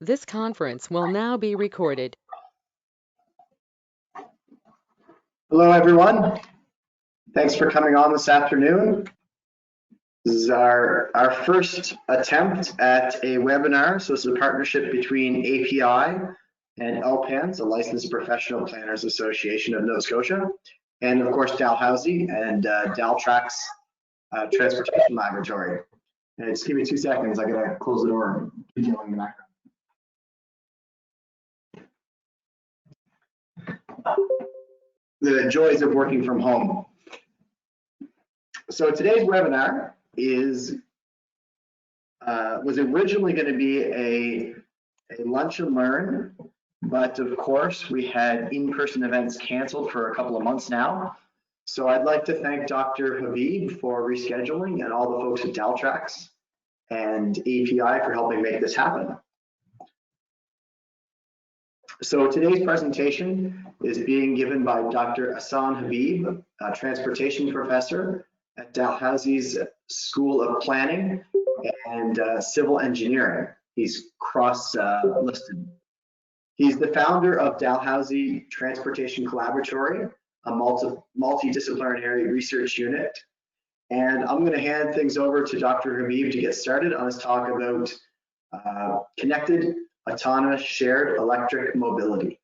This conference will now be recorded. Hello, everyone. Thanks for coming on this afternoon. This is our first attempt at a webinar. So this is a partnership between API and LPPANS, the Licensed Professional Planners Association of Nova Scotia, and of course Dalhousie and Daltrax Transportation Laboratory. And just give me 2 seconds. I gotta close the door. In the background. The joys of working from home. So today's webinar was originally going to be a lunch and learn, but of course we had in-person events canceled for a couple of months now. So I'd like to thank Dr. Habib for rescheduling and all the folks at Daltrax and API for helping make this happen. So today's presentation is being given by Dr. Ahsan Habib, a transportation professor at Dalhousie's School of Planning and Civil Engineering. He's cross-listed. He's the founder of Dalhousie Transportation Collaboratory, a multidisciplinary research unit. And I'm going to hand things over to Dr. Habib to get started on his talk about connected, autonomous, shared electric mobility.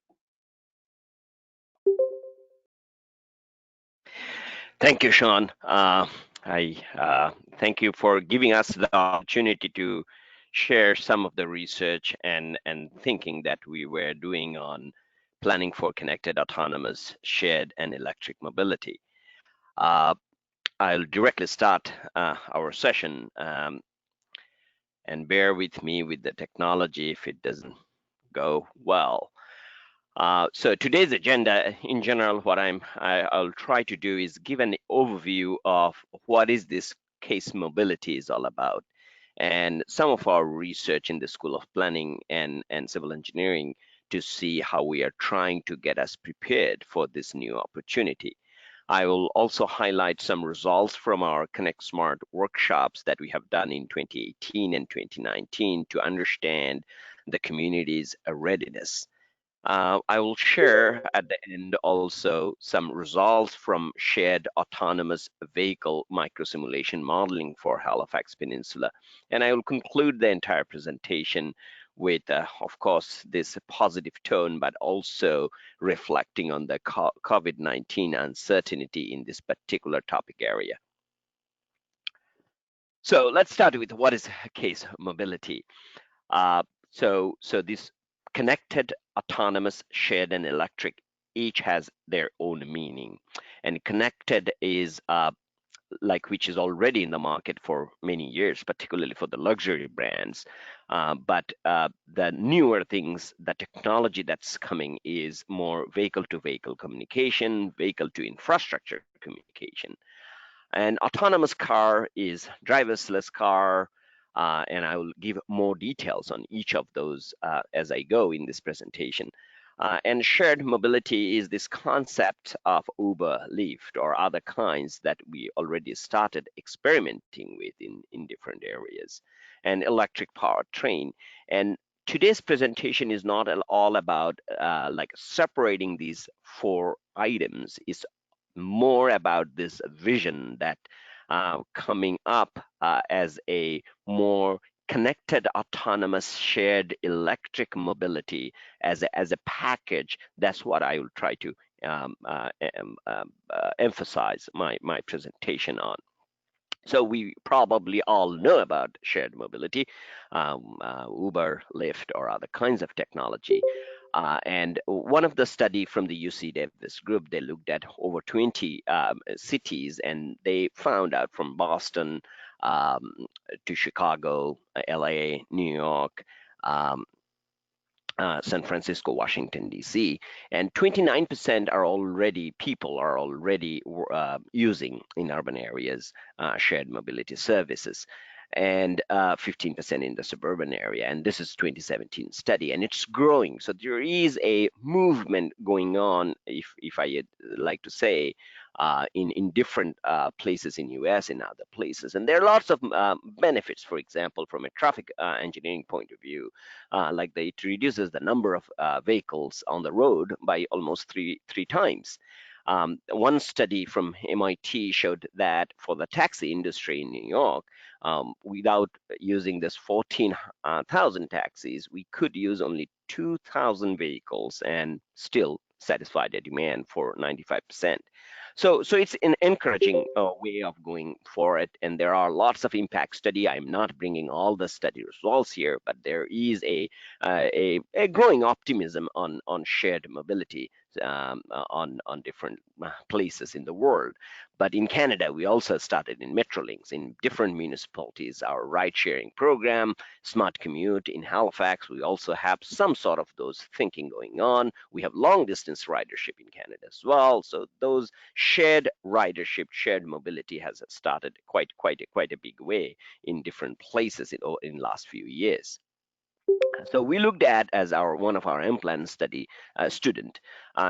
Thank you, Sean. I thank you for giving us the opportunity to share some of the research and thinking that we were doing on planning for connected, autonomous, shared, and electric mobility. I'll directly start our session, and bear with me with the technology if it doesn't go well. So today's agenda, in general, what I'll try to do is give an overview of what is this case mobility is all about, and some of our research in the School of Planning and Civil Engineering to see how we are trying to get us prepared for this new opportunity. I will also highlight some results from our ConnectSmart workshops that we have done in 2018 and 2019 to understand the community's readiness. I will share at the end also some results from shared autonomous vehicle microsimulation modeling for Halifax Peninsula. And I will conclude the entire presentation with, of course, this positive tone, but also reflecting on the COVID-19 uncertainty in this particular topic area. So let's start with what is case mobility. So this connected, autonomous, shared, and electric each has their own meaning. And connected is which is already in the market for many years, particularly for the luxury brands. But the newer things, the technology that's coming is more vehicle-to-vehicle communication, vehicle-to-infrastructure communication. An autonomous car is driverless car, and I will give more details on each of those as I go in this presentation. And shared mobility is this concept of Uber, Lyft, or other kinds that we already started experimenting with in different areas. And electric powertrain. And today's presentation is not all about separating these four items. It's more about this vision that coming up as a more connected, autonomous, shared electric mobility as a package. That's what I will try to emphasize my presentation on. So we probably all know about shared mobility, Uber, Lyft, or other kinds of technology. And one of the study from the UC Davis group, they looked at over 20 cities, and they found out from Boston to Chicago, LA, New York, San Francisco, Washington, D.C., and 29% people are already using in urban areas shared mobility services, and 15% in the suburban area. And this is 2017 study, and it's growing. So there is a movement going on, if I like to say, in different places in US and other places. And there are lots of benefits, for example, from a traffic engineering point of view, like it reduces the number of vehicles on the road by almost three times. One study from MIT showed that for the taxi industry in New York, without using this 14,000 taxis, we could use only 2,000 vehicles and still satisfy the demand for 95%. So it's an encouraging way of going for it, and there are lots of impact study. I'm not bringing all the study results here, but there is a growing optimism on shared mobility on different places in the world. But in Canada, we also started in Metrolinx in different municipalities, our ride-sharing program, Smart Commute in Halifax. We also have some sort of those thinking going on. We have long-distance ridership in Canada as well. So those shared ridership, shared mobility has started quite a big way in different places in last few years. So we looked at, as one of our M-Plan study student,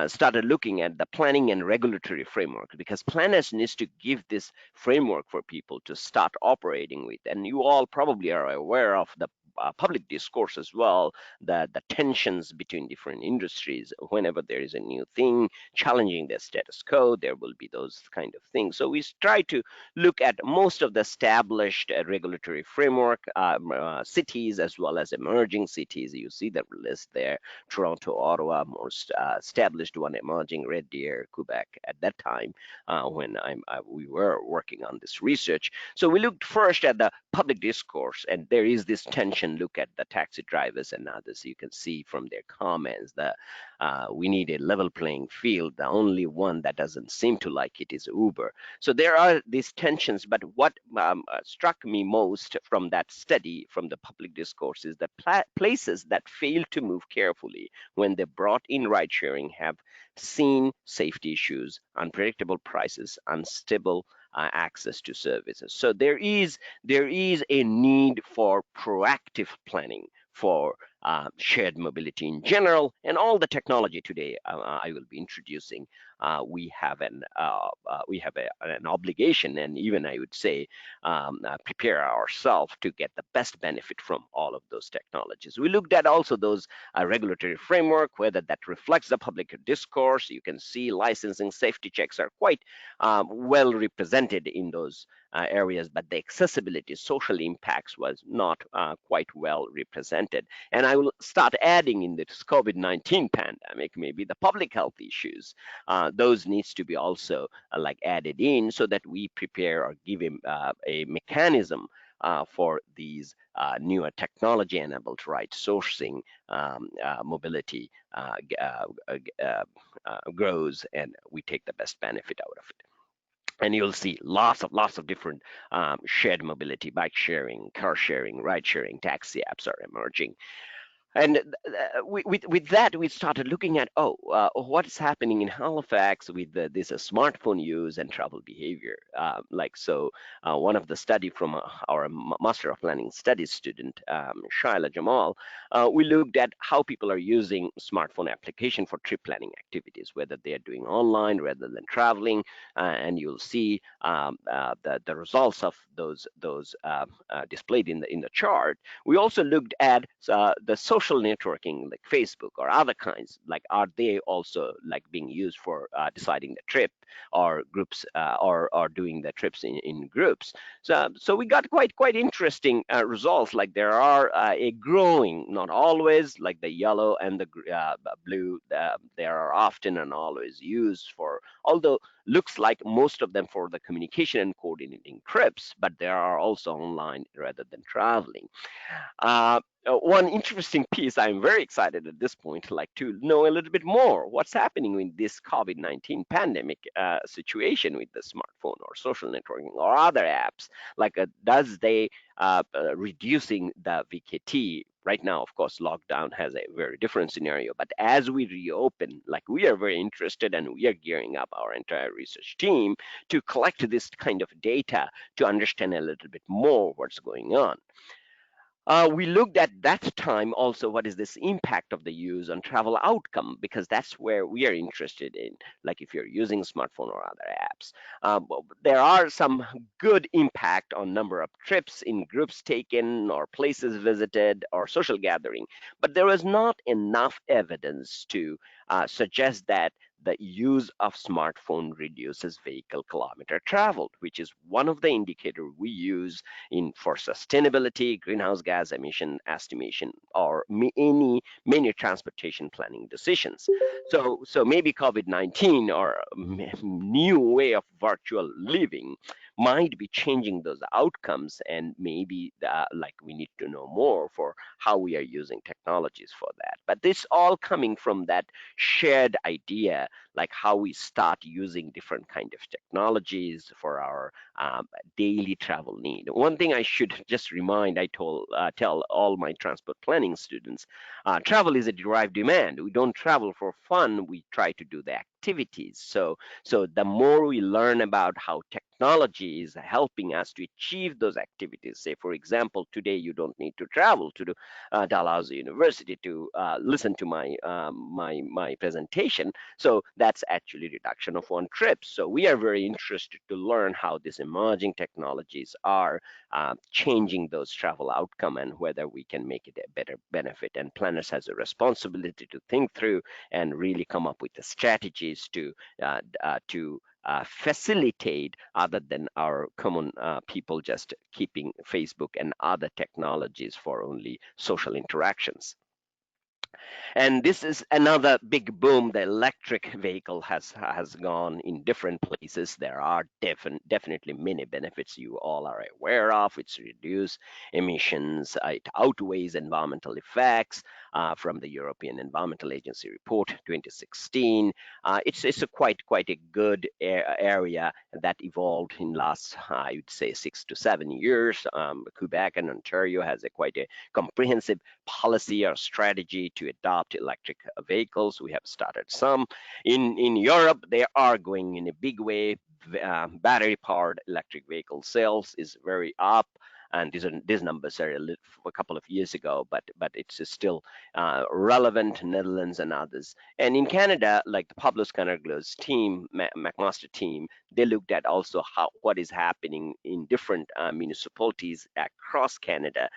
started looking at the planning and regulatory framework, because planners needs to give this framework for people to start operating with. And you all probably are aware of the public discourse as well, the tensions between different industries. Whenever there is a new thing challenging the status quo, there will be those kind of things. So we try to look at most of the established regulatory framework, cities as well as emerging cities. You see the list there: Toronto, Ottawa, most established one emerging, Red Deer, Quebec at that time when we were working on this research. So we looked first at the public discourse, and there is this tension. Look at the taxi drivers and others. You can see from their comments that we need a level playing field. The only one that doesn't seem to like it is Uber. So there are these tensions, but what struck me most from that study, from the public discourse, is that places that fail to move carefully when they brought in ride sharing have seen safety issues, unpredictable prices, unstable access to services. So there is a need for proactive planning for shared mobility in general, and all the technology today I will be introducing. We have an obligation, and even I would say prepare ourselves to get the best benefit from all of those technologies. We looked at also those regulatory framework, whether that reflects the public discourse. You can see licensing, safety checks are quite well represented in those areas, but the accessibility, social impacts was not quite well represented. And I will start adding in this COVID-19 pandemic, maybe the public health issues. Those needs to be also like added in, so that we prepare or give a mechanism for these newer technology-enabled right sourcing mobility grows, and we take the best benefit out of it. And you'll see lots of different shared mobility, bike sharing, car sharing, ride sharing, taxi apps are emerging. And with that, we started looking at, what's happening in Halifax with this smartphone use and travel behavior. One of the study from our Master of Planning Studies student, Shaila Jamal, we looked at how people are using smartphone application for trip planning activities, whether they are doing online rather than traveling. And you'll see the results of those displayed in the chart. We also looked at the social networking, like Facebook or other kinds, like are they also like being used for deciding the trip, or groups or doing the trips in groups. So we got quite interesting results. Like there are a growing, not always, like the yellow and the blue, they are often and always used for, although looks like most of them for the communication and coordinating trips, but there are also online rather than traveling. One interesting piece, I'm very excited at this point, like to know a little bit more what's happening with this COVID-19 pandemic situation with the smartphone or social networking or other apps. Like, does they reducing the VKT? Right now, of course, lockdown has a very different scenario. But as we reopen, like we are very interested, and we are gearing up our entire research team to collect this kind of data to understand a little bit more what's going on. We looked at that time also what is this impact of the use on travel outcome, because that's where we are interested in, like if you're using smartphone or other apps. There are some good impact on number of trips in groups taken or places visited or social gathering, but there was not enough evidence to suggest that the use of smartphone reduces vehicle kilometer traveled, which is one of the indicator we use in for sustainability, greenhouse gas emission estimation, or many transportation planning decisions. So maybe COVID-19 or new way of virtual living might be changing those outcomes, and maybe like we need to know more for how we are using technologies for that. But this all coming from that shared idea, like how we start using different kind of technologies for our daily travel need. One thing I should just remind, tell all my transport planning students, travel is a derived demand. We don't travel for fun. We try to do the activities. So the more we learn about how technology is helping us to achieve those activities, say for example, today you don't need to travel to Dalhousie University to listen to my presentation. So that's actually reduction of one trip. So we are very interested to learn how these emerging technologies are changing those travel outcome and whether we can make it a better benefit. And planners has a responsibility to think through and really come up with the strategies to facilitate other than our common people just keeping Facebook and other technologies for only social interactions. And this is another big boom. The electric vehicle has gone in different places. There are definitely many benefits you all are aware of. It's reduced emissions. It outweighs environmental effects from the European Environmental Agency report 2016. It's a quite a good area that evolved in last I would say 6 to 7 years. Quebec and Ontario has a quite a comprehensive policy or strategy to adopt electric vehicles. We have started some. In Europe, they are going in a big way. Battery powered electric vehicle sales is very up. And these numbers are a couple of years ago, but it's still relevant. Netherlands and others, and in Canada, like the Pablo Scannerglow's team, McMaster team, they looked at also how what is happening in different municipalities across Canada,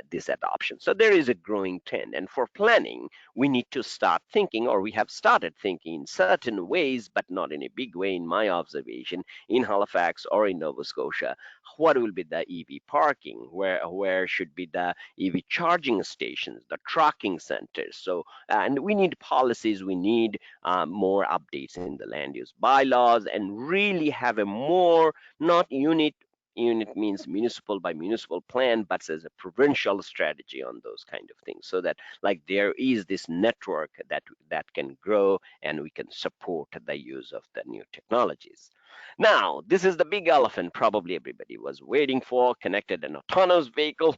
this adoption. So there is a growing trend. And for planning, we need to start thinking, or we have started thinking in certain ways, but not in a big way, in my observation, in Halifax or in Nova Scotia. What will be the EV parking? Where should be the EV charging stations, the trucking centers? So, and we need policies, we need more updates in the land use bylaws, and really have a more, not unit means municipal by municipal plan, but as a provincial strategy on those kind of things, so that like there is this network that can grow and we can support the use of the new technologies. Now, this is the big elephant probably everybody was waiting for: connected and autonomous vehicle,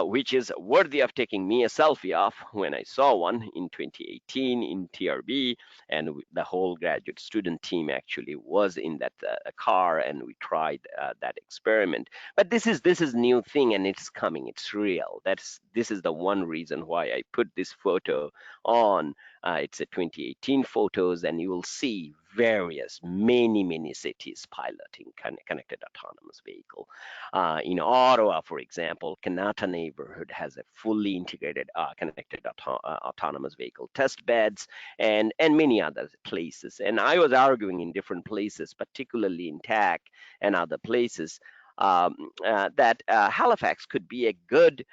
which is worthy of taking me a selfie of when I saw one in 2018 in TRB, and the whole graduate student team actually was in that car, and we tried that experiment. But this is new thing, and it's coming. It's real. This is the one reason why I put this photo on. It's a 2018 photos, and you will see many cities piloting connected autonomous vehicle. In Ottawa, for example, Kanata neighborhood has a fully integrated connected autonomous vehicle test beds, and many other places. And I was arguing in different places, particularly in TAC and other places, that Halifax could be a good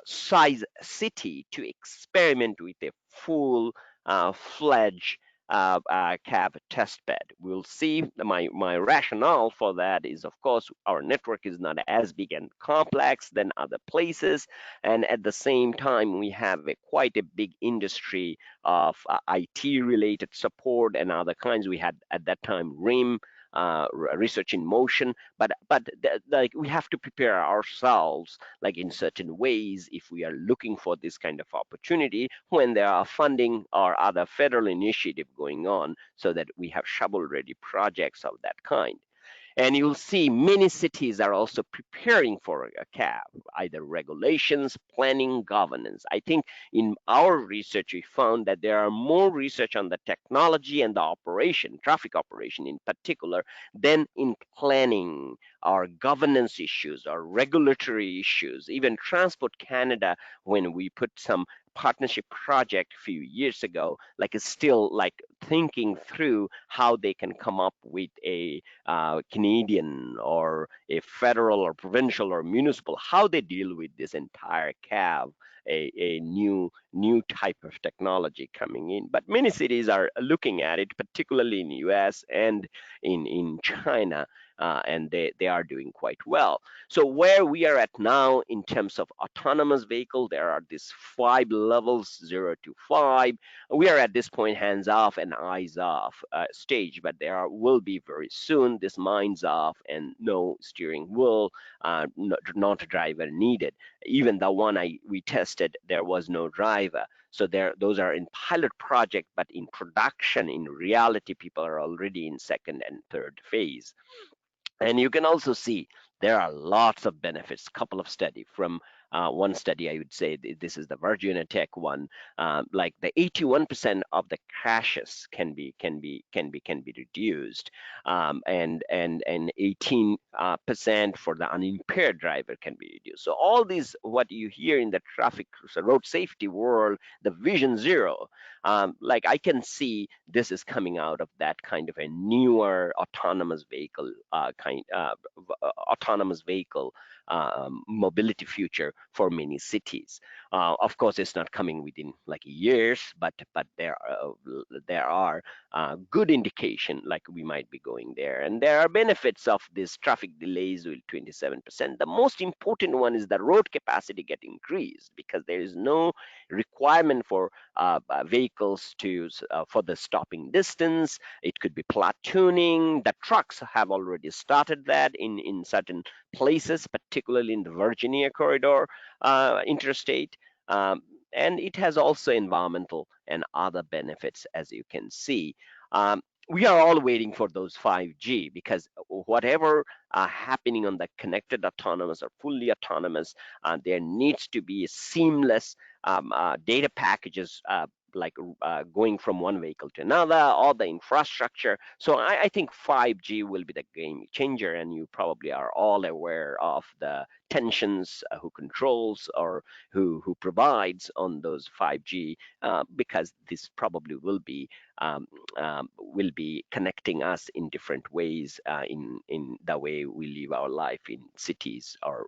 size city to experiment with a full fledged cab test bed. We'll see. My rationale for that is, of course, our network is not as big and complex than other places, and at the same time, we have quite a big industry of IT related support and other kinds. We had at that time RIM, research in motion, but like we have to prepare ourselves like in certain ways if we are looking for this kind of opportunity when there are funding or other federal initiative going on, so that we have shovel ready projects of that kind. And you'll see many cities are also preparing for a CAV, either regulations, planning, governance. I think in our research, we found that there are more research on the technology and the operation, traffic operation in particular, than in planning or governance issues or regulatory issues. Even Transport Canada, when we put some partnership project a few years ago, like is still like thinking through how they can come up with a Canadian or a federal or provincial or municipal, how they deal with this entire CAV, a new type of technology coming in. But many cities are looking at it, particularly in the US and in China, and they are doing quite well. So where we are at now in terms of autonomous vehicle, there are these 5 levels, 0 to 5. We are at this point hands off and eyes off stage, but there will be very soon this minds off and no steering wheel, not a driver needed. Even the one we tested, there was no driver. So those are in pilot project, but in production, in reality, people are already in second and third phase. And you can also see there are lots of benefits. Couple of study from one study, I would say this is the Virginia Tech one. Like the 81% of the crashes can be reduced, and 18% for the unimpaired driver can be reduced. So all these what you hear in the traffic road safety world, the Vision Zero, like I can see this is coming out of that kind of a newer autonomous vehicle autonomous vehicle mobility future for many cities. Of course, it's not coming within like years, but there are good indication like we might be going there, and there are benefits of this traffic delays with 27%. The most important one is the road capacity get increased because there is no requirement for vehicles for the stopping distance. It could be platooning. The trucks have already started that in certain places, particularly in the Virginia corridor interstate. And it has also environmental and other benefits, as you can see. We are all waiting for those 5G because whatever happening on the connected autonomous or fully autonomous, there needs to be seamless data packages like going from one vehicle to another, all the infrastructure. So I think 5G will be the game changer, and you probably are all aware of the tensions, who controls or who provides on those 5G, because this probably will be connecting us in different ways in the way we live our life in cities or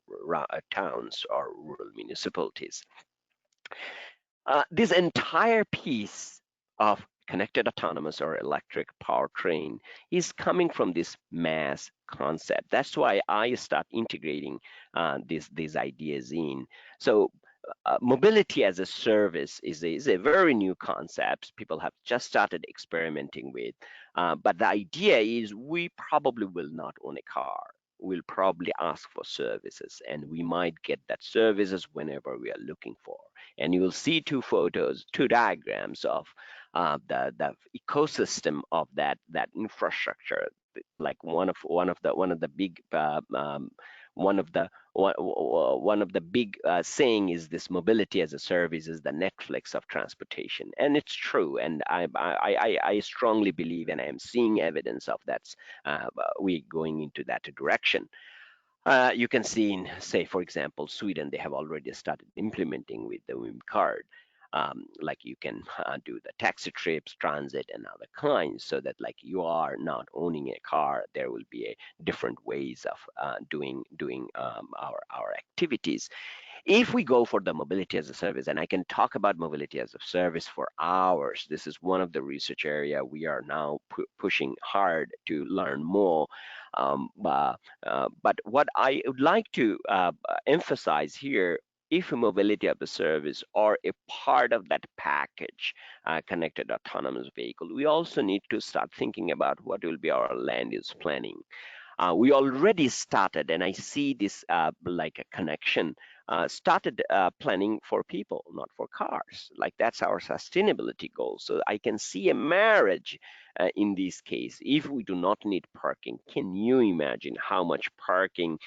towns or rural municipalities. This entire piece of connected autonomous or electric powertrain is coming from this mass concept. That's why I start integrating these ideas in. So mobility as a service is a very new concept. People have just started experimenting with, but the idea is we probably will not own a car. We'll probably ask for services, and we might get that services whenever we are looking for. And you will see two photos, two diagrams of the ecosystem of that infrastructure. Like one of the big one of the big saying is this mobility as a service is the Netflix of transportation, and it's true. And I strongly believe, and I am seeing evidence of that. We going into that direction. You can see in, say, for example, Sweden, they have already started implementing with the WIM card. Like you can do the taxi trips, transit, and other kinds, so that like you are not owning a car, there will be a different ways of doing our activities. If we go for the mobility as a service, and I can talk about mobility as a service for hours, this is one of the research area we are now pushing hard to learn more. But what I would like to emphasize here, if mobility of the service are a part of that package, connected autonomous vehicle, we also need to start thinking about what will be our land use planning. We already started, and I see this like a connection started planning for people, not for cars. Like that's our sustainability goal. So I can see a marriage in this case. If we do not need parking, can you imagine how much parking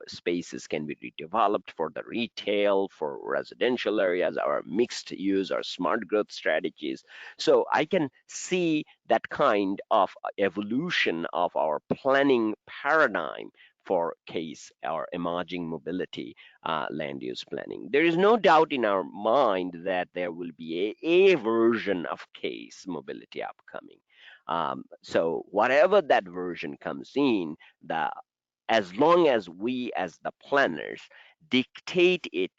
spaces can be redeveloped for the retail, for residential areas, our mixed use, our smart growth strategies? So I can see that kind of evolution of our planning paradigm for case or emerging mobility land use planning. There is no doubt in our mind that there will be a version of case mobility upcoming. So whatever that version comes in, as long as we as the planners dictate it,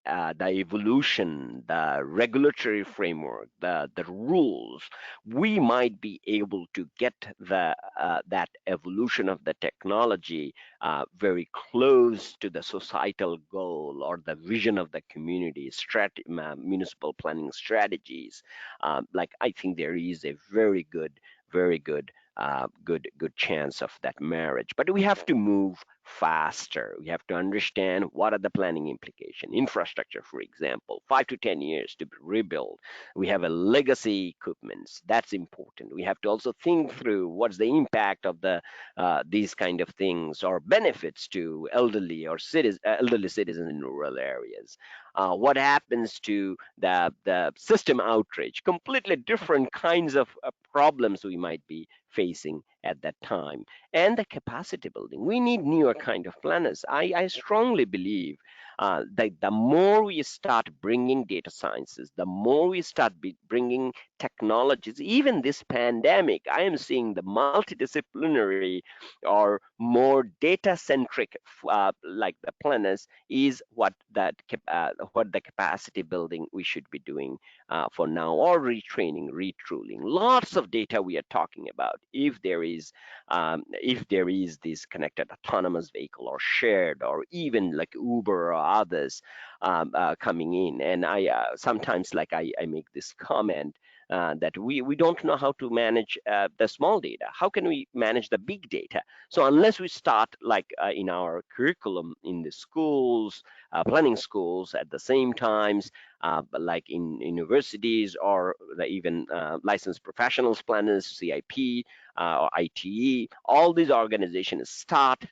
the evolution, the regulatory framework, the rules, we might be able to get that evolution of the technology very close to the societal goal or the vision of the community, municipal planning strategies. Like I think there is a very good chance of that marriage. But we have to move faster. We have to understand what are the planning implications. Infrastructure, for example, 5 to 10 years to rebuild. We have a legacy equipments. That's important. We have to also think through what's the impact of these kind of things or benefits to elderly citizens in rural areas. What happens to the system outrage? Completely different kinds of problems we might be facing at that time. And the capacity building. We need newer kind of planners. I strongly believe that the more we start bringing data sciences, the more we start bringing technologies, even this pandemic, I am seeing the multidisciplinary or more data-centric, like the planners, is what the capacity building we should be doing for now, or retraining, retooling. Lots of data we are talking about. If there is this connected autonomous vehicle or shared or even like Uber or others coming in, and I sometimes like I make this comment that we don't know how to manage the small data. How can we manage the big data? So unless we start like in our curriculum in the schools, planning schools at the same times, like in universities or even licensed professionals planners, CIP or ITE, all these organizations start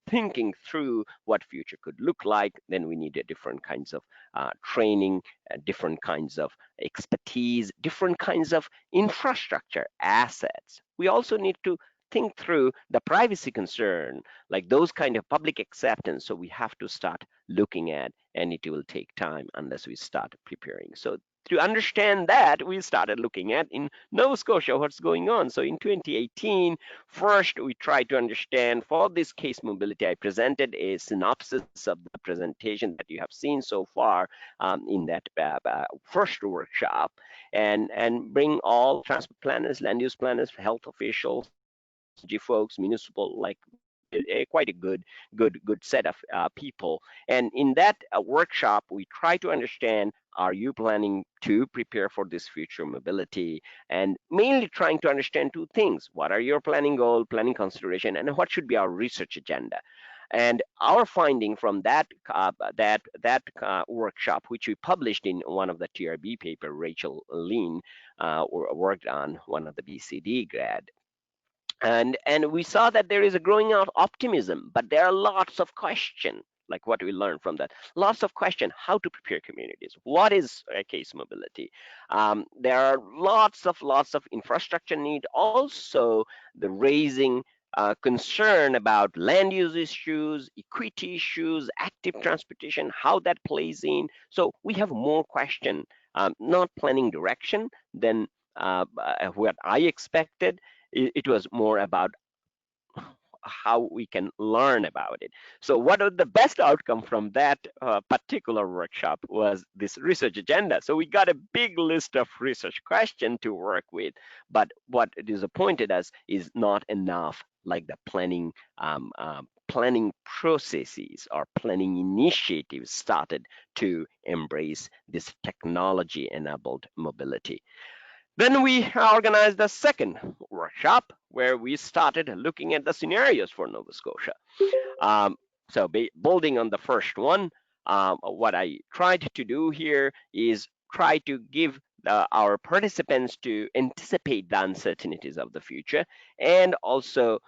thinking through what future could look like, then we need different kinds of training, different kinds of expertise, different kinds of infrastructure assets. We also need to think through the privacy concern, like those kind of public acceptance. So we have to start looking at, and it will take time unless we start preparing. So to understand that, we started looking at in Nova Scotia what's going on. So in 2018, first we tried to understand for this case mobility. I presented a synopsis of the presentation that you have seen so far in that first workshop, and bring all transport planners, land use planners, health officials, folks, municipal, like quite a good set of people. And in that workshop, we try to understand, are you planning to prepare for this future mobility? And mainly trying to understand two things: what are your planning goal, planning consideration, and what should be our research agenda? And our finding from that workshop, which we published in one of the TRB paper, Rachel Lean worked on, one of the BCD grad, and we saw that there is a growing optimism, but there are lots of questions, like what we learned from that. Lots of question: how to prepare communities, what is case mobility. There are lots of infrastructure need, also the raising concern about land use issues, equity issues, active transportation, how that plays in. So we have more question, not planning direction than what I expected. It was more about how we can learn about it. So what are the best outcome from that particular workshop was this research agenda. So we got a big list of research questions to work with, but what disappointed us is not enough, like the planning planning processes or planning initiatives started to embrace this technology-enabled mobility. Then we organized a second workshop where we started looking at the scenarios for Nova Scotia. So building on the first one, what I tried to do here is try to give our participants to anticipate the uncertainties of the future, and also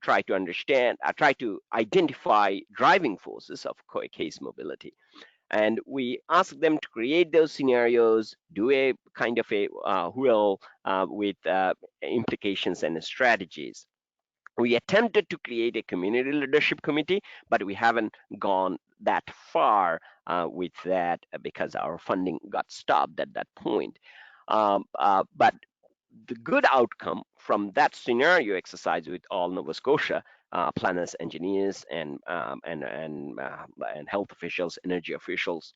try to identify driving forces of case mobility. And we ask them to create those scenarios, do a kind of a wheel with implications and strategies. We attempted to create a community leadership committee, but we haven't gone that far with that because our funding got stopped at that point. But the good outcome from that scenario exercise with all Nova Scotia planners, engineers, and health officials, energy officials,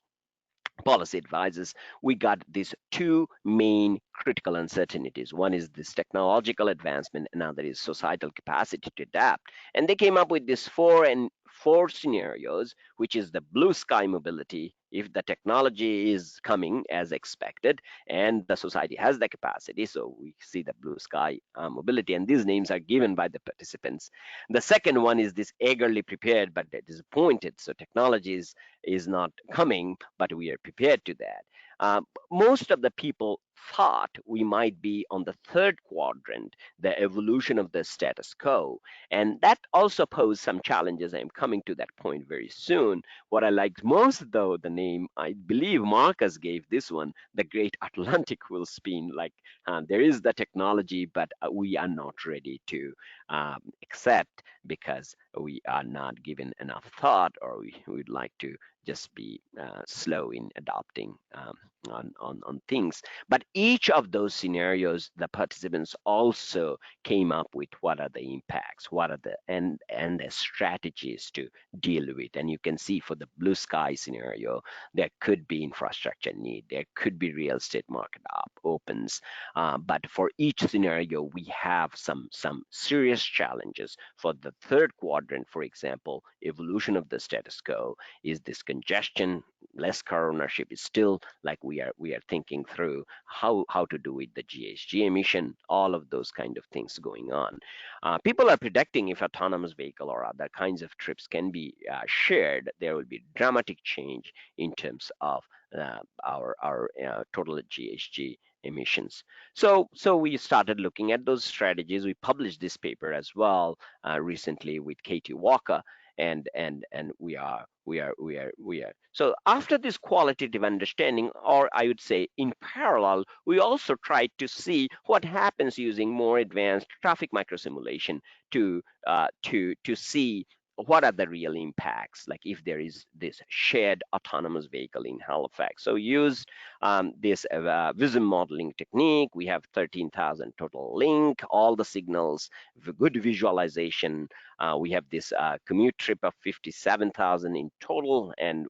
policy advisors, we got these two main critical uncertainties. One is this technological advancement, another is societal capacity to adapt. And they came up with these four scenarios, which is the blue sky mobility. If the technology is coming as expected and the society has the capacity, so we see the blue sky mobility, and these names are given by the participants. The second one is this eagerly prepared but disappointed. So technology is not coming, but we are prepared to that. Most of the people thought we might be on the third quadrant, the evolution of the status quo. And that also posed some challenges. I'm coming to that point very soon. What I liked most, though, the name I believe Marcus gave this one, the Great Atlantic will spin. Like there is the technology, but we are not ready to accept because we are not given enough thought, or we would like to just be slow in adopting on things. But each of those scenarios, the participants also came up with what are the impacts, what are the strategies to deal with. And you can see for the blue sky scenario, there could be infrastructure need, there could be real estate market opens. But for each scenario, we have some serious challenges. For the third quadrant, for example, evolution of the status quo, is this congestion, less car ownership is still like we are thinking through how to do with the GHG emission, all of those kind of things going on. People are predicting if autonomous vehicle or other kinds of trips can be shared, there will be dramatic change in terms of our total GHG emissions. So we started looking at those strategies. We published this paper as well recently with Katie Walker, and we are. So after this qualitative understanding, or I would say in parallel, we also tried to see what happens using more advanced traffic microsimulation to see what are the real impacts, like if there is this shared autonomous vehicle in Halifax. So used this vision modeling technique. We have 13,000 total link, all the signals, good visualization. We have this commute trip of 57,000 in total, and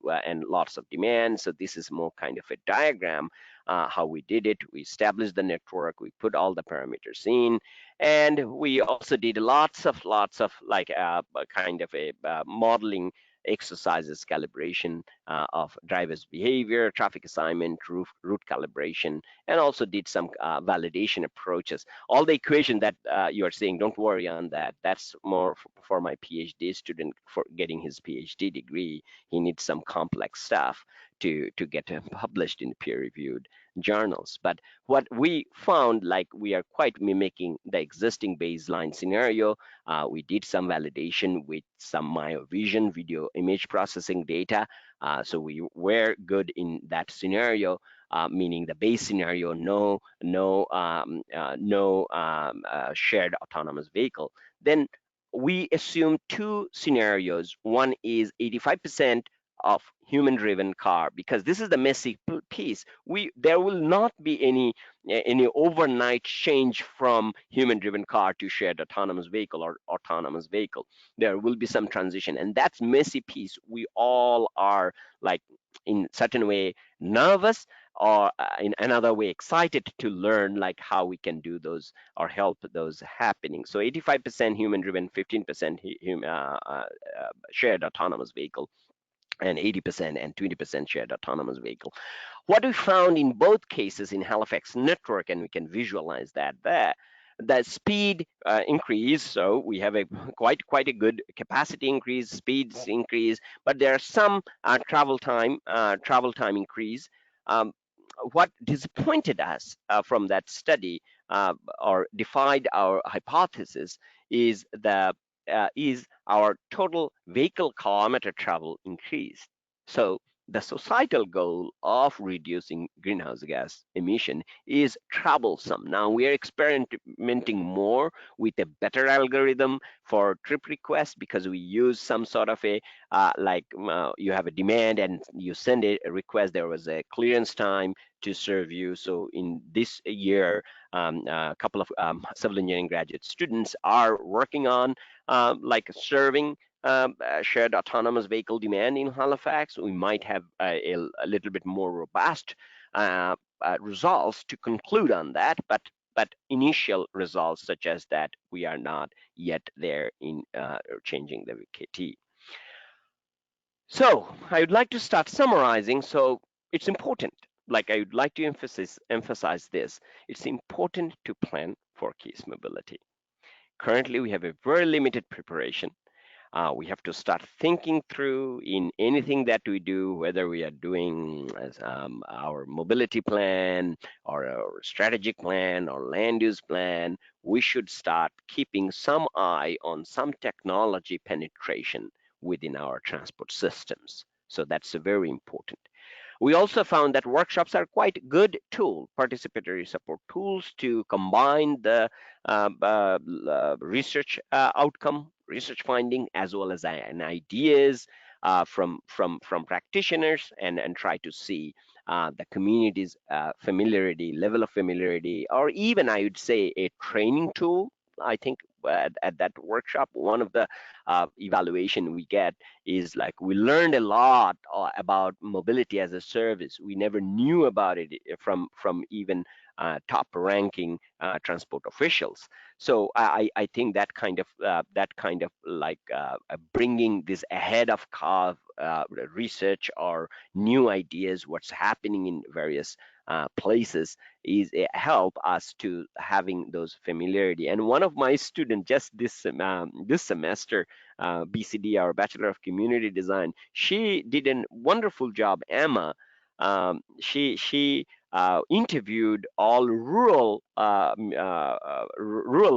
lots of demand. So this is more kind of a diagram how we did it. We established the network, we put all the parameters in, and we also did lots of like kind of a modeling exercises, calibration of drivers' behavior, traffic assignment, route calibration, and also did some validation approaches. All the equation that you are saying, don't worry on that. That's more for my PhD student for getting his PhD degree. He needs some complex stuff to get published in peer-reviewed journals. But what we found, like we are quite mimicking the existing baseline scenario. We did some validation with some MyoVision video image processing data. So we were good in that scenario, meaning the base scenario, no shared autonomous vehicle. Then we assume two scenarios. One is 85% of human-driven car, because this is the messy piece. There will not be any overnight change from human-driven car to shared autonomous vehicle or autonomous vehicle. There will be some transition, and that's messy piece. We all are like in certain way nervous, or in another way excited to learn like how we can do those or help those happening. So 85% human driven, 15% shared autonomous vehicle, and 80% and 20% shared autonomous vehicle. What we found in both cases in Halifax network, and we can visualize that there, the speed increase, so we have a quite a good capacity increase, speeds increase, but there are some travel time increase. Um, what disappointed us from that study or defied our hypothesis is our total vehicle kilometer travel increased. So the societal goal of reducing greenhouse gas emission is troublesome. Now we are experimenting more with a better algorithm for trip requests because we use some sort of a you have a demand and you send a request. There was a clearance time to serve you. So in this year, a couple of civil engineering graduate students are working on like serving shared autonomous vehicle demand in Halifax. We might have a little bit more robust results to conclude on that, but initial results suggest that we are not yet there in changing the VKT. So I would like to start summarizing. So it's important, like I would like to emphasize this, it's important to plan for case mobility. Currently, we have a very limited preparation. We have to start thinking through in anything that we do, whether we are doing our mobility plan or our strategic plan or land use plan, we should start keeping some eye on some technology penetration within our transport systems. So that's very important. We also found that workshops are quite good tool, participatory support tools to combine the research outcome, research finding, as well as an ideas from practitioners and try to see the community's level of familiarity, or even I would say a training tool. I think at that workshop, one of the evaluation we get is like we learned a lot about mobility as a service. We never knew about it from even top ranking transport officials. So I think that kind of like bringing this ahead of curve research or new ideas, what's happening in various places, is help us to having those familiarity. And one of my students just this semester, BCD, our Bachelor of Community Design, she did a wonderful job, Emma. She interviewed all rural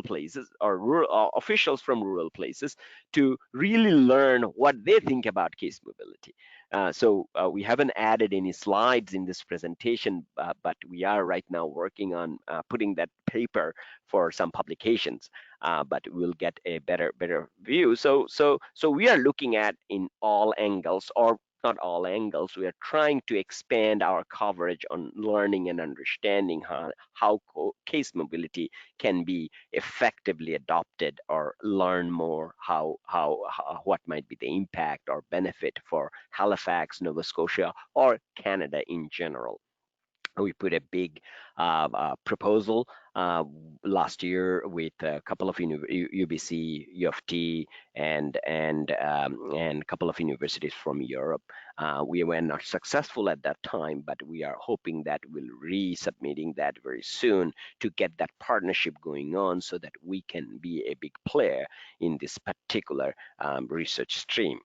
places or rural officials from rural places to really learn what they think about case mobility. So we haven't added any slides in this presentation, but we are right now working on putting that paper for some publications. But we'll get a better view. So we are looking at in all angles, or not all angles. We are trying to expand our coverage on learning and understanding how case mobility can be effectively adopted, or learn more how what might be the impact or benefit for Halifax, Nova Scotia, or Canada in general. We put a big proposal last year with a couple of UBC, U of T, and a couple of universities from Europe. We were not successful at that time, but we are hoping that we'll resubmitting that very soon to get that partnership going on, so that we can be a big player in this particular research stream.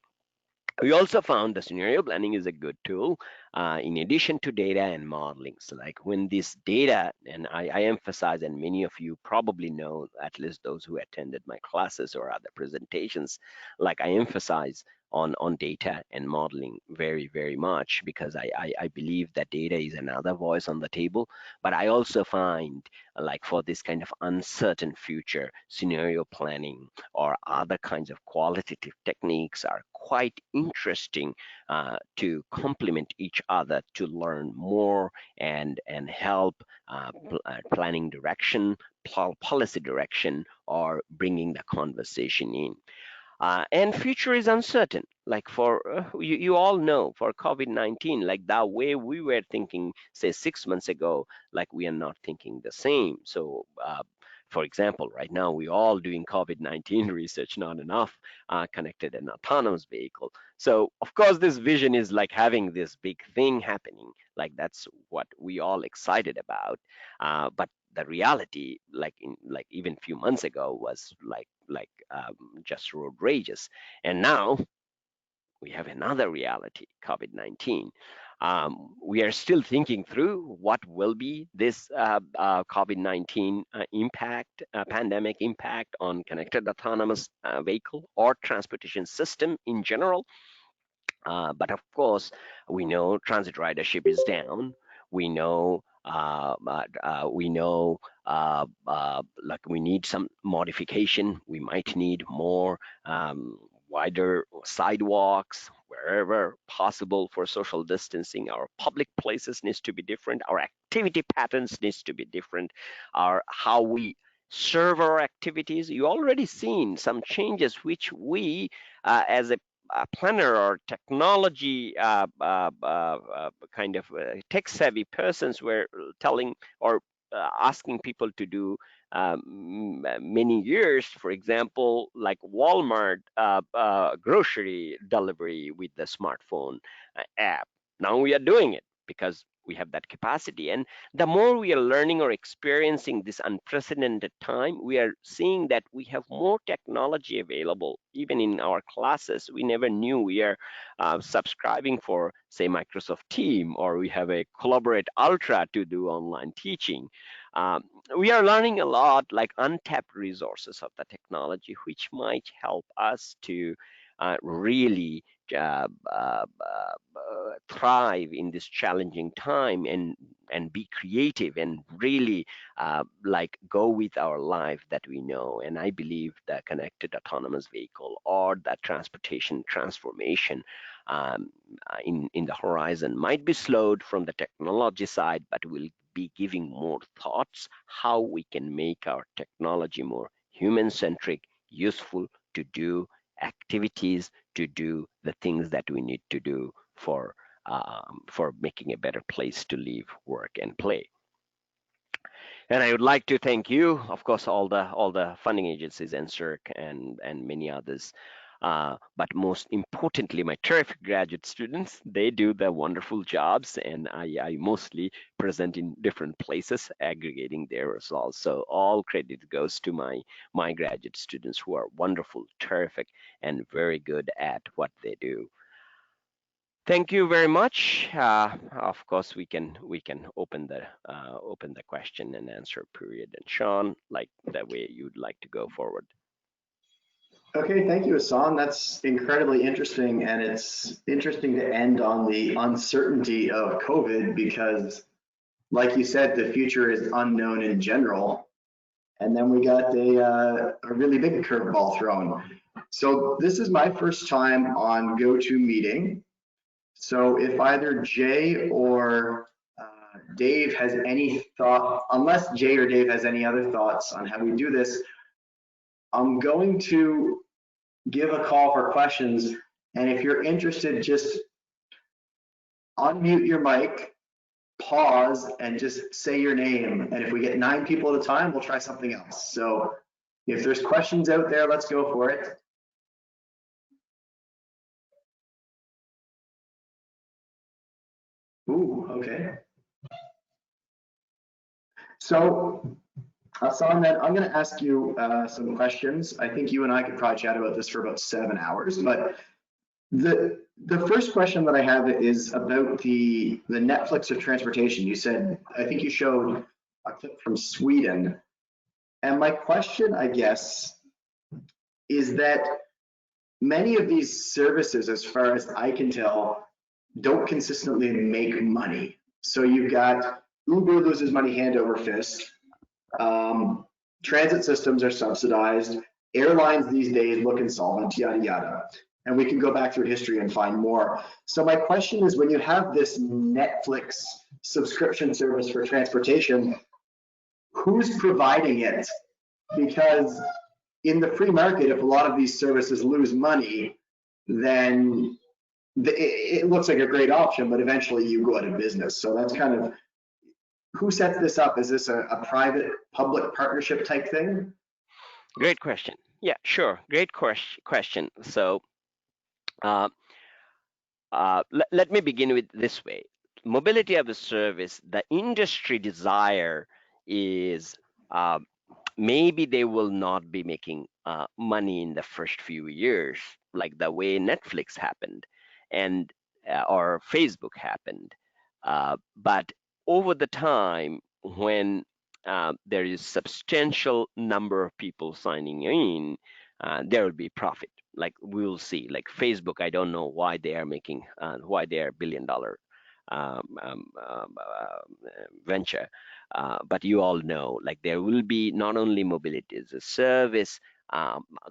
We also found the scenario planning is a good tool in addition to data and modeling. So like when this data, and I emphasize, and many of you probably know, at least those who attended my classes or other presentations, like I emphasize on data and modeling very much, because I believe that data is another voice on the table. But I also find like for this kind of uncertain future, scenario planning or other kinds of qualitative techniques are quite interesting to complement each other, to learn more and help planning direction, policy direction, or bringing the conversation in. And future is uncertain. Like for you all know, for COVID-19, like the way we were thinking, say 6 months ago, like we are not thinking the same. So for example, right now we all doing COVID-19 research, not enough connected and autonomous vehicle. So of course, this vision is like having this big thing happening. Like that's what we all excited about. But the reality, like even a few months ago, was just road rages, and now we have another reality, COVID-19. We are still thinking through what will be this COVID-19 impact, pandemic impact on connected autonomous vehicle or transportation system in general. But of course, we know transit ridership is down. We know like we need some modification. We might need more wider sidewalks wherever possible for social distancing. Our public places needs to be different. Our activity patterns needs to be different. Our how we serve our activities. You already seen some changes which we as a planner or technology kind of tech savvy persons were telling or asking people to do many years. For example, like Walmart grocery delivery with the smartphone app. Now we are doing it because we have that capacity. And the more we are learning or experiencing this unprecedented time, we are seeing that we have more technology available. Even in our classes, we never knew we are subscribing for, say, Microsoft Team, or we have a Collaborate Ultra to do online teaching. We are learning a lot, like untapped resources of the technology, which might help us to really thrive in this challenging time and be creative and really like go with our life that we know. And I believe the connected autonomous vehicle or that transportation transformation in the horizon might be slowed from the technology side, but will be giving more thoughts how we can make our technology more human-centric, useful to do activities, to do the things that we need to do for making a better place to live, work, and play. And I would like to thank you, of course, all the funding agencies, NSERC and many others. But most importantly, my terrific graduate students, they do the wonderful jobs, and I mostly present in different places, aggregating their results. So all credit goes to my graduate students who are wonderful, terrific, and very good at what they do. Thank you very much. Of course, we can open the question and answer period. And Sean, like the way you'd like to go forward. Okay, thank you, Ahsan. That's incredibly interesting, and it's interesting to end on the uncertainty of COVID because, like you said, the future is unknown in general, and then we got a really big curveball thrown. So this is my first time on GoToMeeting. So if either Jay or Dave has any thought, unless Jay or Dave has any other thoughts on how we do this, I'm going to give a call for questions. And if you're interested, just unmute your mic, pause, and just say your name. And if we get 9 people at a time, we'll try something else. So if there's questions out there, let's go for it. Ooh, okay. So Ahsan, then I'm going to ask you some questions. I think you and I could probably chat about this for about 7 hours, but the first question that I have is about the Netflix of transportation. You said, I think you showed a clip from Sweden. And my question, I guess, is that many of these services, as far as I can tell, don't consistently make money. So you've got Uber loses money hand over fist. Transit systems are subsidized. Airlines these days look insolvent, yada, yada. And we can go back through history and find more. So my question is, when you have this Netflix subscription service for transportation, who's providing it? Because in the free market, if a lot of these services lose money, then it looks like a great option, but eventually you go out of business. So that's kind of, who sets this up? Is this a private public partnership type thing? Great question. Yeah, sure. Great question. So let me begin with this way. Mobility as a service, the industry desire is maybe they will not be making money in the first few years, like the way Netflix happened, and or Facebook happened. But over the time, when there is substantial number of people signing in, there will be profit. Like we'll see, like Facebook, I don't know why they are making, why they are $1 billion um, um, um, uh, venture. But you all know, like there will be not only mobility as a service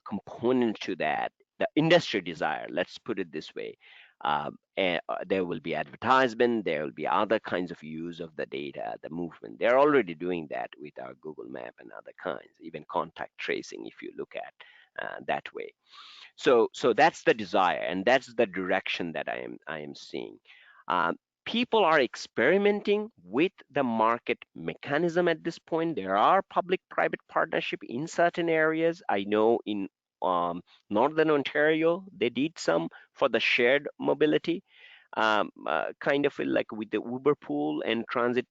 component to that, the industry desire, let's put it this way. There will be advertisement, there will be other kinds of use of the data, the movement. They're already doing that with our Google Map and other kinds, even contact tracing, if you look at that way. So that's the desire, and that's the direction that I am seeing. Um, People are experimenting with the market mechanism at this point. There are public-private partnership in certain areas. I know in Northern Ontario, they did some for the shared mobility, kind of like with the Uber pool and transit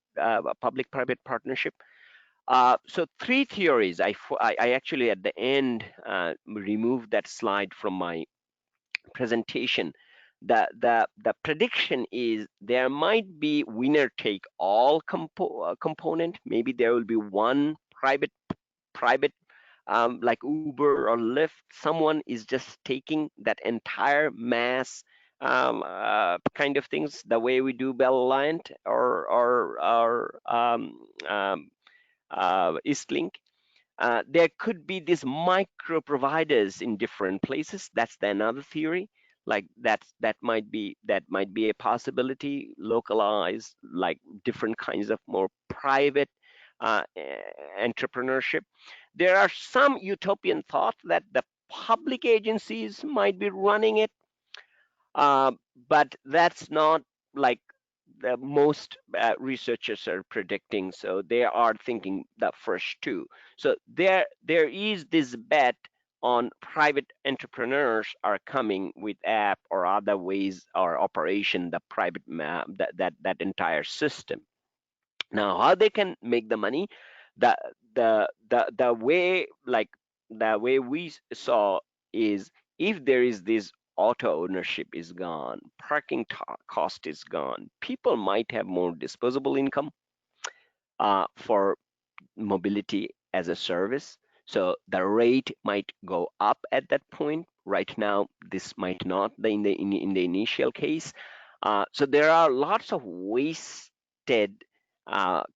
public-private partnership. So three theories. I actually at the end removed that slide from my presentation. The prediction is there might be winner take all component. Maybe there will be one private like Uber or Lyft. Someone is just taking that entire mass kind of things, the way we do Bell Reliant or Eastlink. There could be these micro providers in different places. That's the another theory. Like that might be a possibility, localized, like different kinds of more private entrepreneurship. There are some utopian thought that the public agencies might be running it, but that's not like the most researchers are predicting. So they are thinking the first two. So there is this bet on private entrepreneurs are coming with app or other ways or operation the private map, that entire system. Now how they can make the money, the the way, like the way we saw is, if there is this auto ownership is gone, parking cost is gone, people might have more disposable income for mobility as a service. So the rate might go up at that point. Right now, this might not be in the initial case. So there are lots of wasted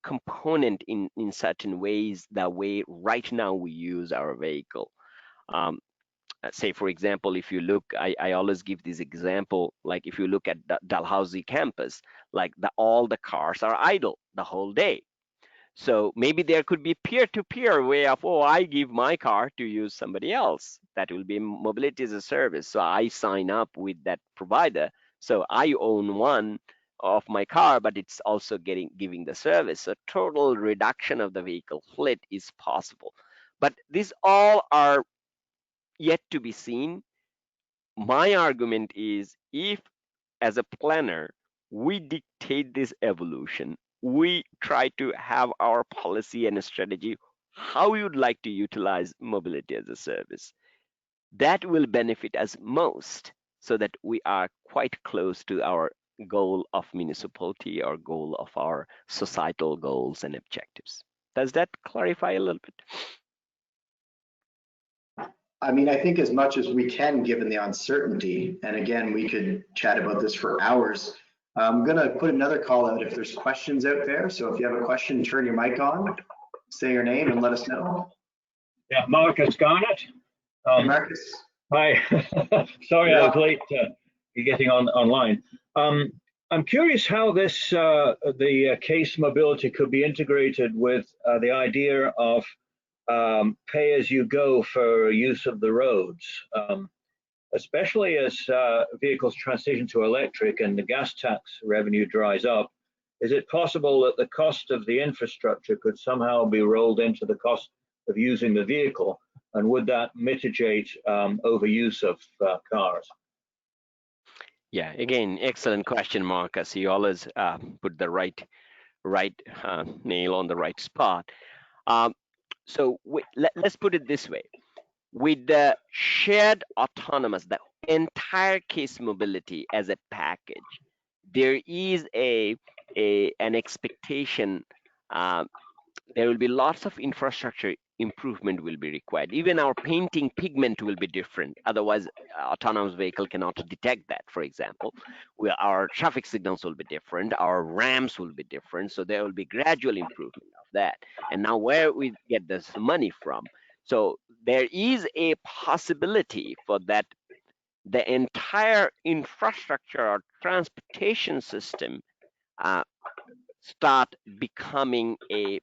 component in certain ways, the way right now we use our vehicle. Um, Say for example, if you look, I always give this example, like if you look at the Dalhousie campus, like all the cars are idle the whole day. So maybe there could be peer-to-peer way of, oh, I give my car to use somebody else. That will be mobility as a service. So I sign up with that provider. So I own one of my car, but it's also giving the service. So total reduction of the vehicle fleet is possible. But these all are yet to be seen. My argument is, if as a planner, we dictate this evolution, we try to have our policy and strategy, how we would like to utilize mobility as a service. That will benefit us most, so that we are quite close to our goal of municipality or goal of our societal goals and objectives. Does that clarify a little bit? I mean, I think as much as we can, given the uncertainty, and again, we could chat about this for hours. I'm gonna put another call out if there's questions out there. So if you have a question, turn your mic on, say your name and let us know. Yeah, Marcus Garnett. Marcus. Hi. Sorry, I was late getting online. I'm curious how this the case mobility could be integrated with the idea of pay as you go for use of the roads, especially as vehicles transition to electric and the gas tax revenue dries up. Is it possible that the cost of the infrastructure could somehow be rolled into the cost of using the vehicle? And would that mitigate overuse of cars? Yeah, again, excellent question, Marcus. You always put the right right nail on the right spot. So let's put it this way. With the shared autonomous, the entire case mobility as a package, there is an expectation. There will be lots of infrastructure improvement will be required. Even our painting pigment will be different. Otherwise, autonomous vehicle cannot detect that, for example. Our traffic signals will be different. Our ramps will be different. So there will be gradual improvement of that. And now where we get this money from? So there is a possibility for that the entire infrastructure or transportation system start becoming a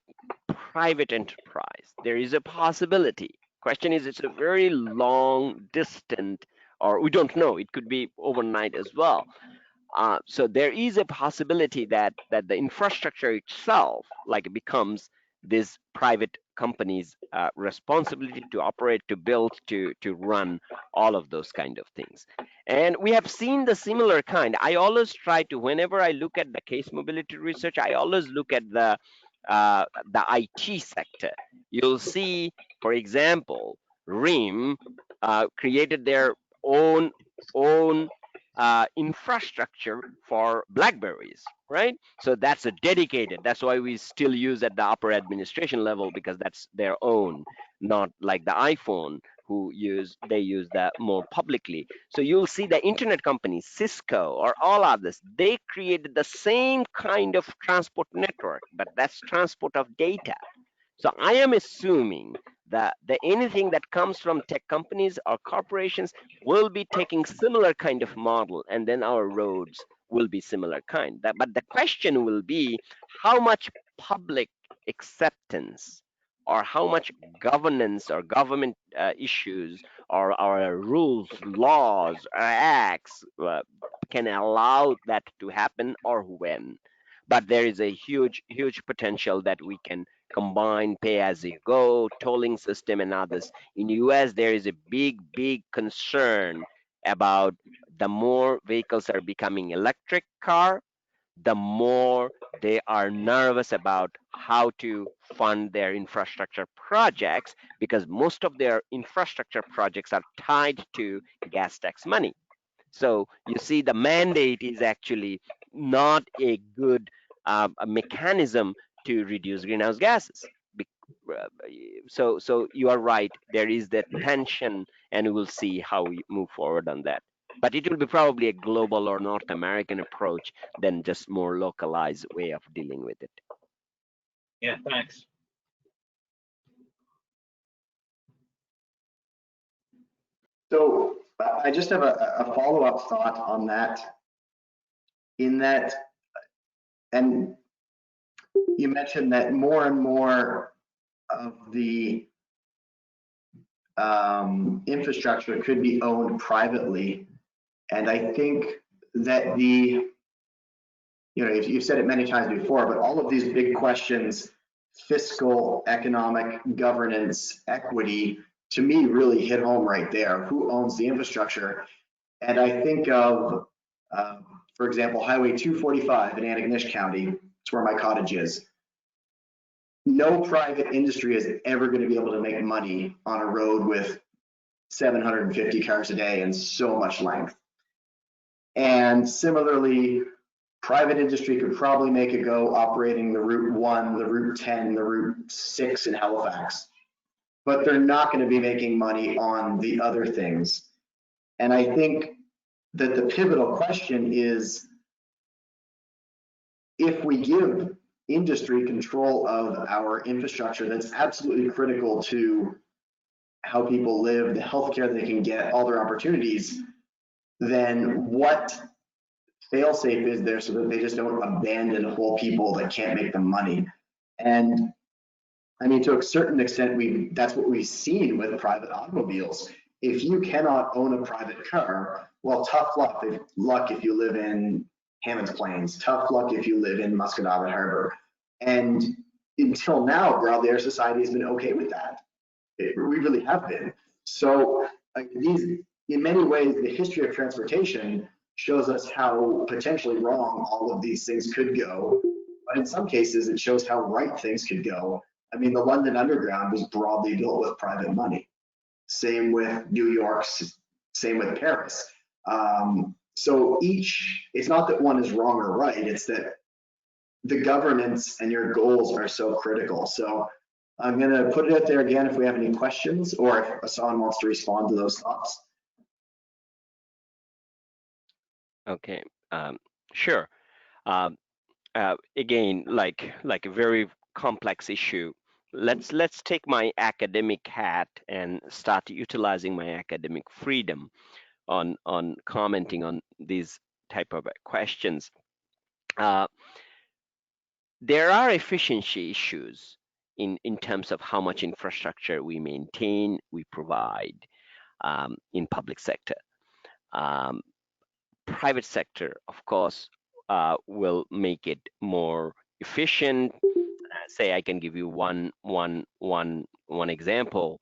private enterprise. There is a possibility. Question is, it's a very long, distant, or we don't know. It could be overnight as well. So there is a possibility that the infrastructure itself, like, becomes this private company's responsibility to operate, to build, to run all of those kind of things. And we have seen the similar kind. I always try to, whenever I look at the case mobility research, I always look at the IT sector. You'll see, for example, RIM created their own infrastructure for Blackberries, right? So that's a dedicated. That's why we still use at the upper administration level, because that's their own, not like the iPhone they use that more publicly. So you'll see the internet companies, Cisco or all others, they created the same kind of transport network, but that's transport of data. So I am assuming that anything that comes from tech companies or corporations will be taking similar kind of model, and then our roads will be similar kind. But the question will be how much public acceptance, or how much governance or government issues, or rules, laws, or acts can allow that to happen, or when. But there is a huge potential that we can combine pay as you go, tolling system, and others. In US, there is a big concern about the more vehicles are becoming electric car, the more they are nervous about how to fund their infrastructure projects, because most of their infrastructure projects are tied to gas tax money. So you see, the mandate is actually not a good a mechanism to reduce greenhouse gases. So you are right. There is that tension, and we'll see how we move forward on that. But it will be probably a global or North American approach than just more localized way of dealing with it. Yeah, thanks. So I just have a follow-up thought on that. In that, and you mentioned that more and more of the infrastructure could be owned privately. And I think that you've said it many times before, but all of these big questions, fiscal, economic, governance, equity, to me really hit home right there. Who owns the infrastructure? And I think of, for example, Highway 245 in Antigonish County. It's where my cottage is. No private industry is ever going to be able to make money on a road with 750 cars a day and so much length. And similarly, private industry could probably make a go operating the Route 1, the Route 10, the Route 6 in Halifax, but they're not going to be making money on the other things. And I think that the pivotal question is, if we give industry control of our infrastructure that's absolutely critical to how people live, the healthcare they can get, all their opportunities, then what fail-safe is there so that they just don't abandon whole people that can't make them money? And I mean, to a certain extent, that's what we've seen with private automobiles. If you cannot own a private car, well, tough luck if you live in Hammond's Plains, tough luck if you live in Muscatava Harbor. And until now, broadly, our society has been okay with that. We really have been. So in many ways, the history of transportation shows us how potentially wrong all of these things could go. but in some cases it shows how right things could go. I mean, the London Underground was broadly built with private money. Same with New York, same with Paris. So it's not that one is wrong or right, it's that the governance and your goals are so critical. So I'm going to put it out there again if we have any questions, or if Ahsan wants to respond to those thoughts. Okay, sure. Again, like a very complex issue. Let's take my academic hat and start utilizing my academic freedom on commenting on these type of questions. There are efficiency issues in terms of how much infrastructure we maintain, we provide in public sector. Private sector, of course, will make it more efficient. Say I can give you one example.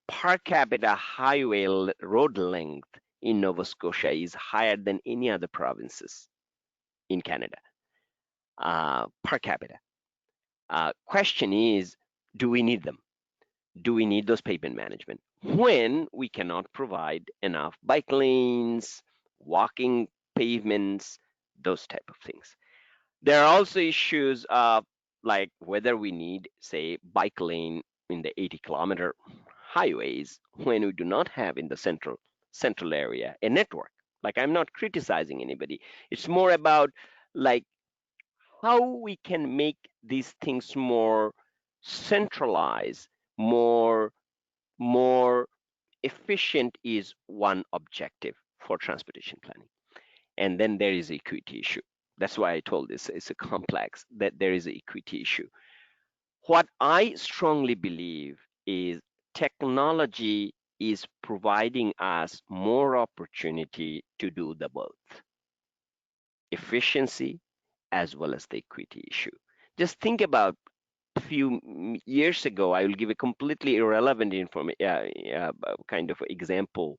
Per capita highway road length in Nova Scotia is higher than any other provinces in Canada, per capita. Question is, do we need them? Do we need those pavement management when we cannot provide enough bike lanes, walking pavements, those type of things? There are also issues of like whether we need, say, bike lane in the 80-kilometer highways when we do not have in the central area a network. Like, I'm not criticizing anybody. It's more about like how we can make these things more centralized, more efficient is one objective for transportation planning. And then there is equity issue. That's why I told this it's a complex, that there is an equity issue. What I strongly believe is technology is providing us more opportunity to do the both. Efficiency as well as the equity issue. Just think about a few years ago, I will give a completely irrelevant kind of example.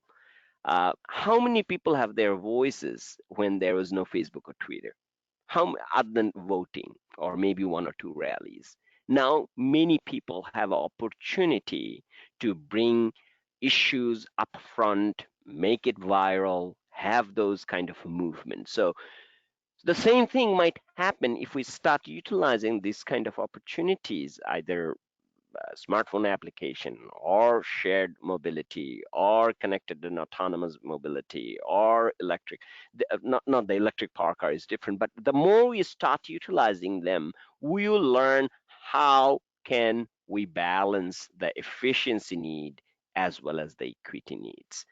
How many people have their voices when there was no Facebook or Twitter? Other than voting or maybe one or two rallies? Now, many people have opportunity to bring issues up front, make it viral, have those kind of movements. So the same thing might happen if we start utilizing these kind of opportunities, either smartphone application or shared mobility or connected and autonomous mobility or electric. Not the electric power car is different, but the more we start utilizing them, we will learn how can we balance the efficiency need as well as the equity needs.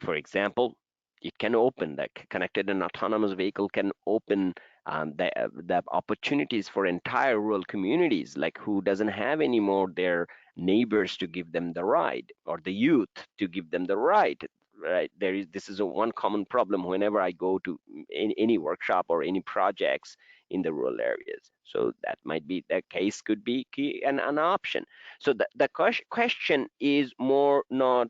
For example, it can open, the connected and autonomous vehicle can open the opportunities for entire rural communities, like who doesn't have anymore their neighbors to give them the ride or the youth to give them the ride. Right, this is one common problem whenever I go to any workshop or any projects in the rural areas. So that might be the case, could be key and an option. So the question is more not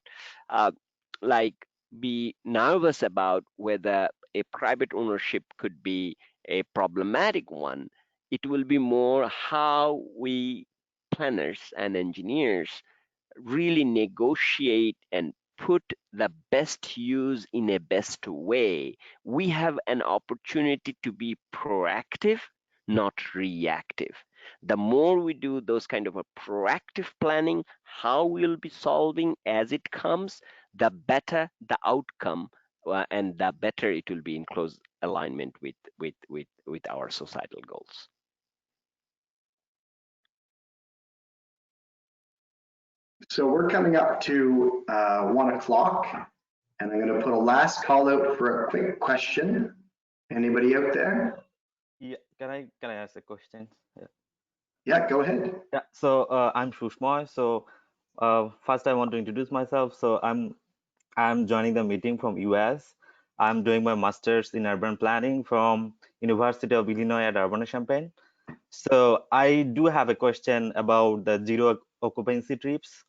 like be nervous about whether a private ownership could be a problematic one. It will be more how we planners and engineers really negotiate and put the best use in a best way. We have an opportunity to be proactive, not reactive. The more we do those kind of a proactive planning, how we'll be solving as it comes, the better the outcome, and the better it will be in close alignment with our societal goals. So we're coming up to 1 o'clock, and I'm going to put a last call out for a quick question. Anybody out there? Yeah, can I ask a question? Yeah, go ahead. Yeah, so I'm Shushma. So first I want to introduce myself. So I'm joining the meeting from US. I'm doing my master's in urban planning from University of Illinois at Urbana-Champaign. So I do have a question about the zero occupancy trips.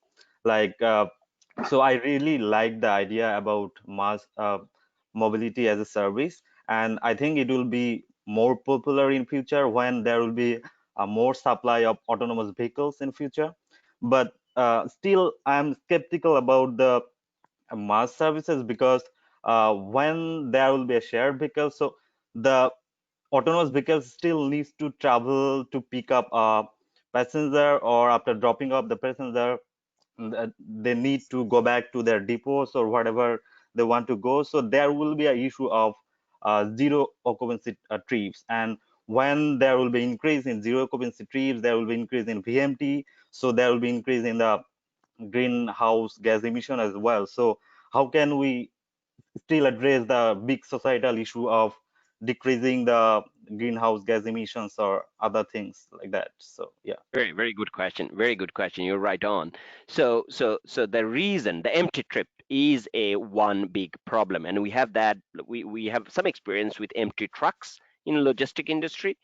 Like, so I really like the idea about mass mobility as a service, and I think it will be more popular in future when there will be a more supply of autonomous vehicles in future. But still, I'm skeptical about the mass services, because when there will be a shared vehicle, so the autonomous vehicles still needs to travel to pick up a passenger, or after dropping off the passenger, they need to go back to their depots or whatever they want to go. So there will be an issue of zero occupancy trips. And when there will be increase in zero occupancy trips, there will be increase in VMT. So there will be increase in the greenhouse gas emission as well. So how can we still address the big societal issue of decreasing the greenhouse gas emissions or other things like that? So yeah. Very good question. Very good question. You're right on. So the reason the empty trip is a one big problem, and we have that. We have some experience with empty trucks in logistic industry.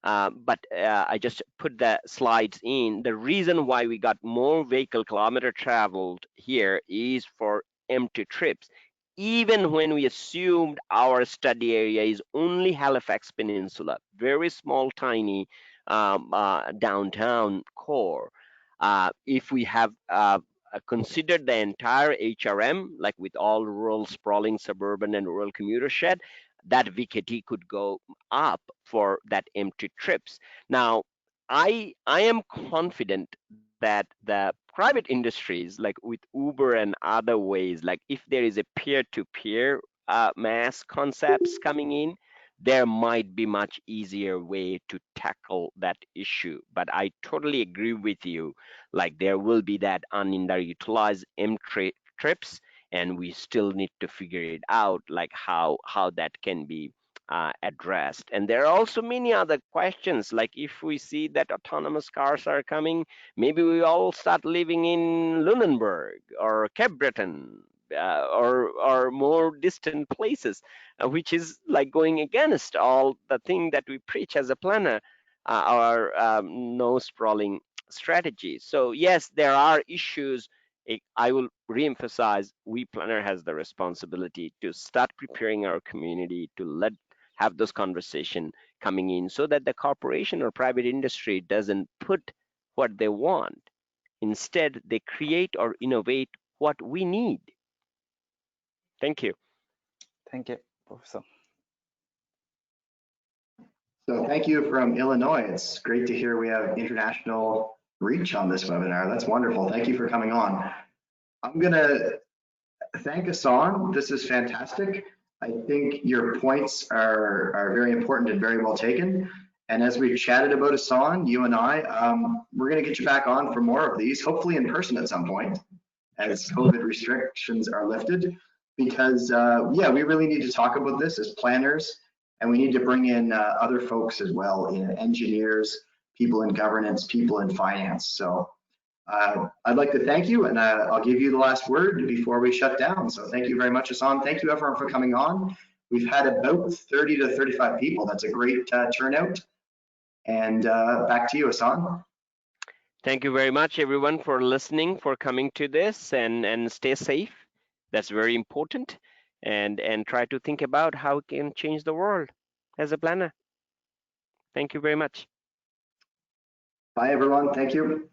But I just put the slides in. The reason why we got more vehicle kilometer traveled here is for empty trips. Even when we assumed our study area is only Halifax Peninsula, very small, tiny downtown core. If we have considered the entire HRM, like with all rural, sprawling, suburban, and rural commuter shed, that VKT could go up for that empty trips. Now, I am confident that the private industries, like with Uber and other ways, like if there is a peer-to-peer mass concepts coming in, there might be much easier way to tackle that issue. But I totally agree with you. Like there will be that underutilized trips, and we still need to figure it out, like how that can be addressed. And there are also many other questions, like if we see that autonomous cars are coming, maybe we all start living in Lunenburg or Cape Breton, or more distant places, which is like going against all the thing that we preach as a planner, our no sprawling strategy. So yes, there are issues. I will reemphasize, we planner has the responsibility to start preparing our community to have those conversation coming in, so that the corporation or private industry doesn't put what they want. Instead, they create or innovate what we need. Thank you. Thank you, Professor. So thank you from Illinois. It's great to hear we have international reach on this webinar. That's wonderful. Thank you for coming on. I'm going to thank Ahsan. This is fantastic. I think your points are very important and very well taken. And as we've chatted about Ahsan, you and I, we're going to get you back on for more of these, hopefully in person at some point, as COVID restrictions are lifted. Because yeah, we really need to talk about this as planners, and we need to bring in other folks as well, engineers, people in governance, people in finance. So I'd like to thank you, and I'll give you the last word before we shut down. So thank you very much, Ahsan. Thank you everyone for coming on. We've had about 30 to 35 people. That's a great turnout. And back to you, Ahsan. Thank you very much, everyone, for listening, for coming to this, and stay safe. That's very important. And try to think about how we can change the world as a planner. Thank you very much. Bye, everyone. Thank you.